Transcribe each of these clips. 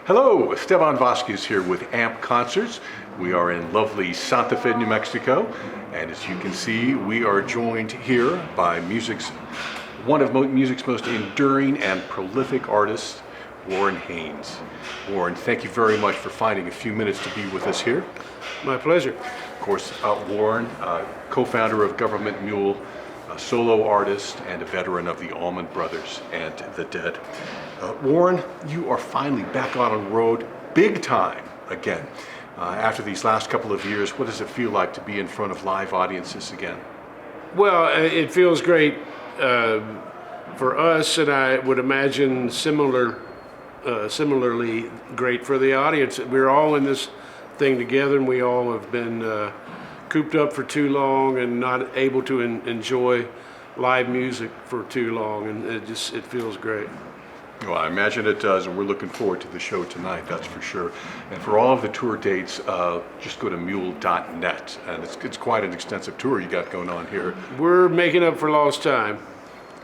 Hello, Estevan Vásquez here with AMP Concerts. We are in lovely Santa Fe, New Mexico, and as you can see, we are joined here by one of music's most enduring and prolific artists, Warren Haynes. Warren, thank you very much for finding a few minutes to be with us here. My pleasure. Of course, Warren, co-founder of Gov't Mule, a solo artist and a veteran of the Allman Brothers and the Dead. Warren, you are finally back on the road big time again. After these last couple of years, what does it feel like to be in front of live audiences again? Well, it feels great for us, and I would imagine similarly great for the audience. We're all in this thing together, and we all have been cooped up for too long and not able to enjoy live music for too long, and it feels great. Well, I imagine it does, and we're looking forward to the show tonight, that's for sure. And for all of the tour dates, just go to mule.net, and it's quite an extensive tour you got going on here. We're making up for lost time.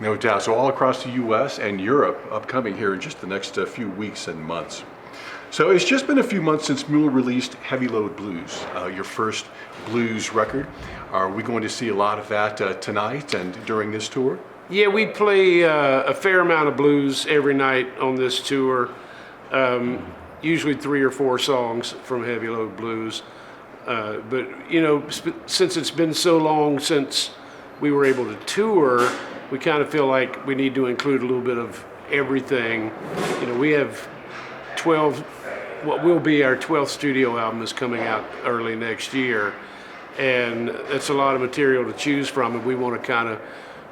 No doubt. So all across the U.S. and Europe upcoming here in just the next few weeks and months. So it's just been a few months since Mule released Heavy Load Blues, your first blues record. Are we going to see a lot of that tonight and during this tour? Yeah, we play a fair amount of blues every night on this tour, usually 3 or 4 songs from Heavy Load Blues. But, you know, since it's been so long since we were able to tour, we kind of feel like we need to include a little bit of everything. You know, we have what will be our 12th studio album is coming out early next year, and it's a lot of material to choose from, and we want to kind of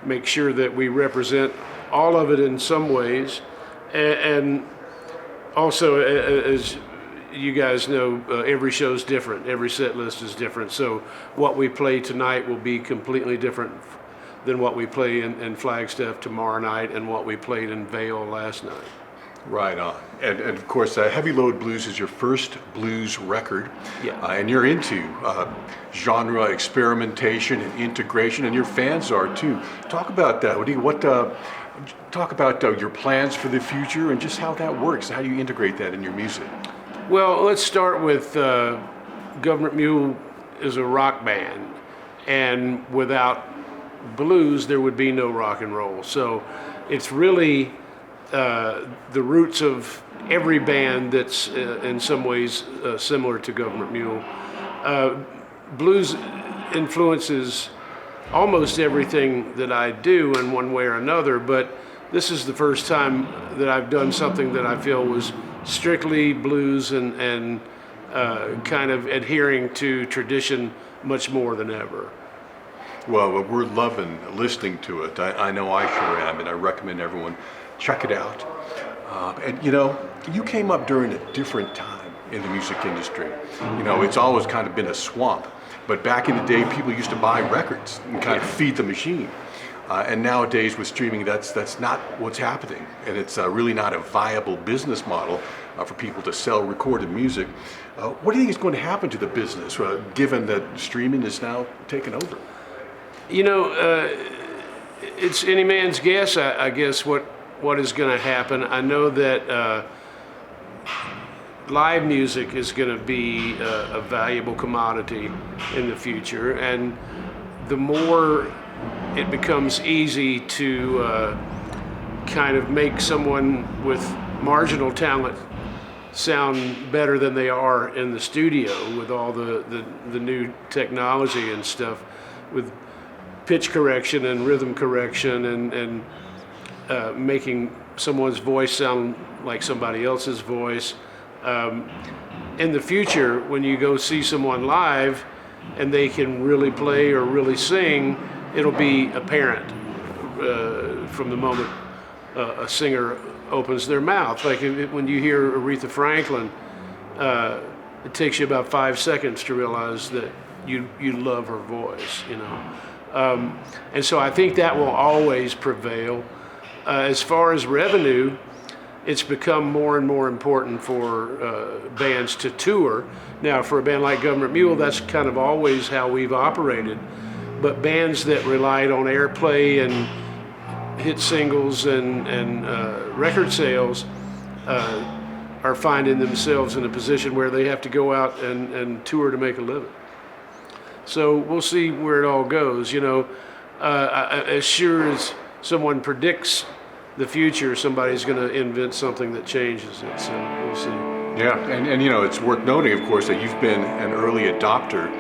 make sure that we represent all of it in some ways, and also, as you guys know, every show's different, every set list is different, so what we play tonight will be completely different than what we play in Flagstaff tomorrow night and what we played in Vail last night. Right on. And of course, Heavy Load Blues is your first blues record. Yeah. And you're into genre experimentation and integration, and your fans are too. Talk about that. Talk about your plans for the future and just how that works. How do you integrate that in your music? Well, let's start with Gov't Mule is a rock band, and without blues, there would be no rock and roll. So it's really the roots of every band that's in some ways similar to Gov't Mule. Blues influences almost everything that I do in one way or another, but this is the first time that I've done something that I feel was strictly blues and kind of adhering to tradition much more than ever. Well, we're loving listening to it. I know I sure am, and I recommend everyone check it out. And you know, you came up during a different time in the music industry. You know, it's always kind of been a swamp. But back in the day, people used to buy records and kind of feed the machine. And nowadays with streaming, that's not what's happening. And it's really not a viable business model for people to sell recorded music. What do you think is going to happen to the business, given that streaming is now taken over? You know, it's any man's guess, I guess, what is going to happen. I know that live music is going to be a valuable commodity in the future, and the more it becomes easy to kind of make someone with marginal talent sound better than they are in the studio with all the new technology and stuff, with pitch correction and rhythm correction and making someone's voice sound like somebody else's voice. In the future, when you go see someone live and they can really play or really sing, it'll be apparent from the moment a singer opens their mouth. Like when you hear Aretha Franklin, it takes you about 5 seconds to realize that you love her voice, you know. And so I think that will always prevail. As far as revenue, it's become more and more important for bands to tour. Now, for a band like Gov't Mule, that's kind of always how we've operated. But bands that relied on airplay and hit singles and record sales are finding themselves in a position where they have to go out and tour to make a living. So we'll see where it all goes. As sure as someone predicts the future, somebody's going to invent something that changes it. So we'll see. Yeah, and it's worth noting, of course, that you've been an early adopter,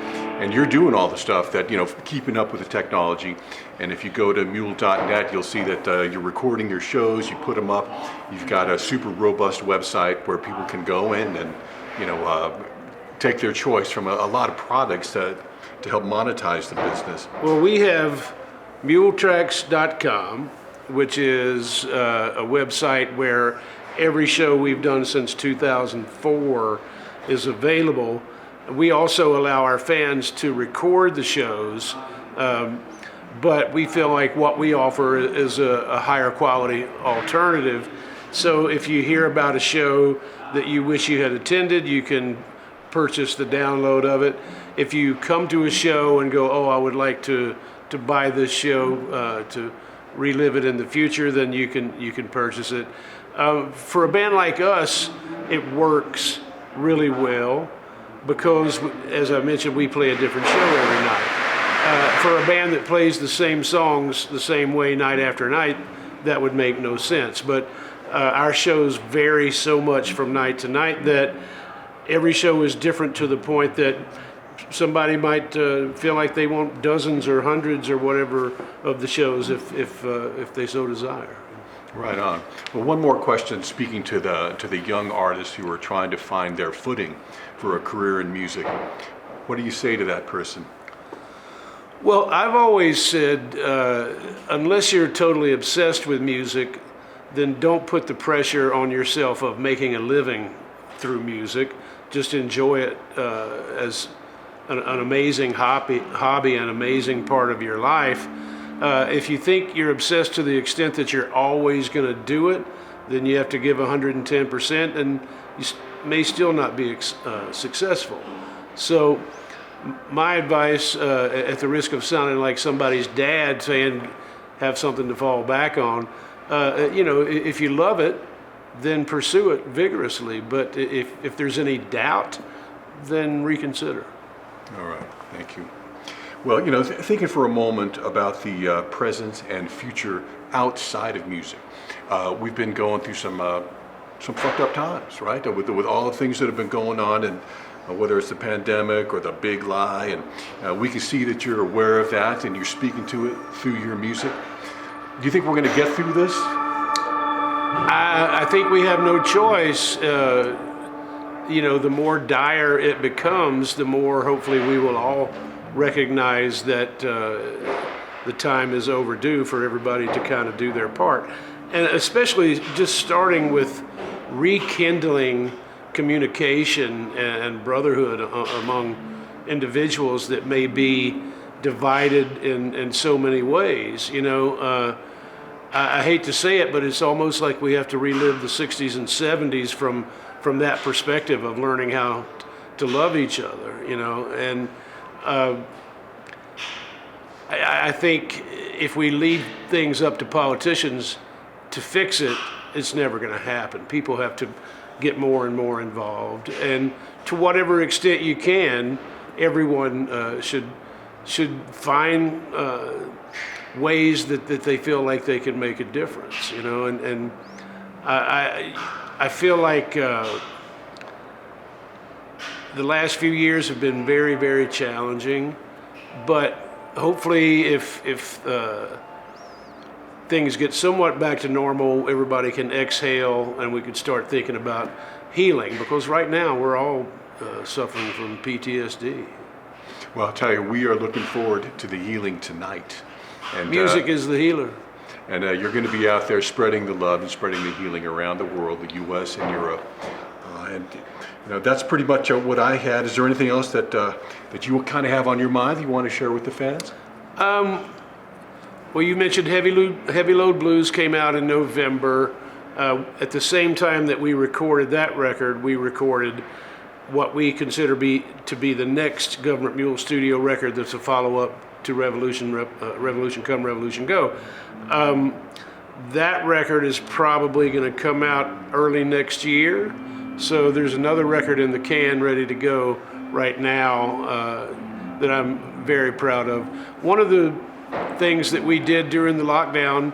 and you're doing all the stuff that, keeping up with the technology. And if you go to mule.net, you'll see that you're recording your shows, you put them up. You've got a super robust website where people can go in and, take their choice from a lot of products to help monetize the business. Well, we have muletracks.com, which is a website where every show we've done since 2004 is available. We also allow our fans to record the shows, but we feel like what we offer is a higher quality alternative. So if you hear about a show that you wish you had attended, you can purchase the download of it. If you come to a show and go, I would like to buy this show to relive it in the future, then you can purchase it. For a band like us, it works really well because, as I mentioned, we play a different show every night. For a band that plays the same songs the same way night after night, that would make no sense. But our shows vary so much from night to night that every show is different, to the point that somebody might feel like they want dozens or hundreds or whatever of the shows if they so desire. Right on. Well, one more question, speaking to the young artists who are trying to find their footing for a career in music. What do you say to that person? Well, I've always said, unless you're totally obsessed with music, then don't put the pressure on yourself of making a living through music. Just enjoy it as an amazing hobby, an amazing part of your life. If you think you're obsessed to the extent that you're always going to do it, then you have to give 110%, and you may still not be successful. So my advice, at the risk of sounding like somebody's dad saying have something to fall back on, if you love it, then pursue it vigorously. But if there's any doubt, then reconsider. All right, thank you. Well, thinking for a moment about the present and future outside of music, we've been going through some fucked up times, right? With all the things that have been going on, and whether it's the pandemic or the big lie, and we can see that you're aware of that and you're speaking to it through your music. Do you think we're going to get through this? I think we have no choice. The more dire it becomes, the more hopefully we will all recognize that the time is overdue for everybody to kind of do their part. And especially just starting with rekindling communication and brotherhood among individuals that may be divided in so many ways. I hate to say it, but it's almost like we have to relive the 60s and 70s from that perspective of learning how to love each other, and I think if we leave things up to politicians to fix it, it's never going to happen. People have to get more and more involved, and to whatever extent you can, everyone should find ways that they feel like they can make a difference, and I feel like the last few years have been very, very challenging, but hopefully if things get somewhat back to normal, everybody can exhale and we could start thinking about healing, because right now we're all suffering from PTSD. Well, I'll tell you, we are looking forward to the healing tonight. And music is the healer. And you're going to be out there spreading the love and spreading the healing around the world, the U.S. and Europe. And that's pretty much what I had. Is there anything else that you kind of have on your mind that you want to share with the fans? Well, you mentioned Heavy Load Blues came out in November. At the same time that we recorded that record, we recorded what we consider to be the next Gov't Mule studio record that's a follow-up to Revolution Come, Revolution Go. That record is probably going to come out early next year, So there's another record in the can ready to go right now that I'm very proud of. One of the things that we did during the lockdown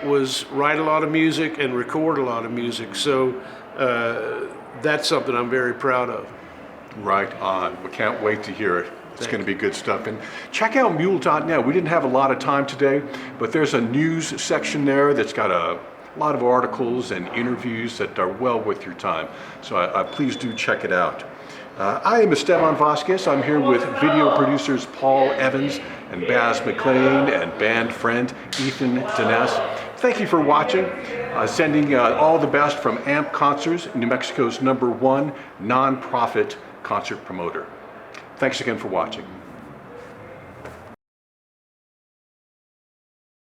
was write a lot of music and record a lot of music. So that's something I'm very proud of. Right on. We can't wait to hear it. It's going to be good stuff. And check out mule.net. We didn't have a lot of time today, but there's a news section there that's got a lot of articles and interviews that are well worth your time. So please do check it out. I am Estevan Vásquez. I'm here with video producers Paul Evans and Bazz McClain and band friend Ethan Dines. Thank you for watching. Sending all the best from AMP Concerts, New Mexico's #1 nonprofit concert promoter. Thanks again for watching.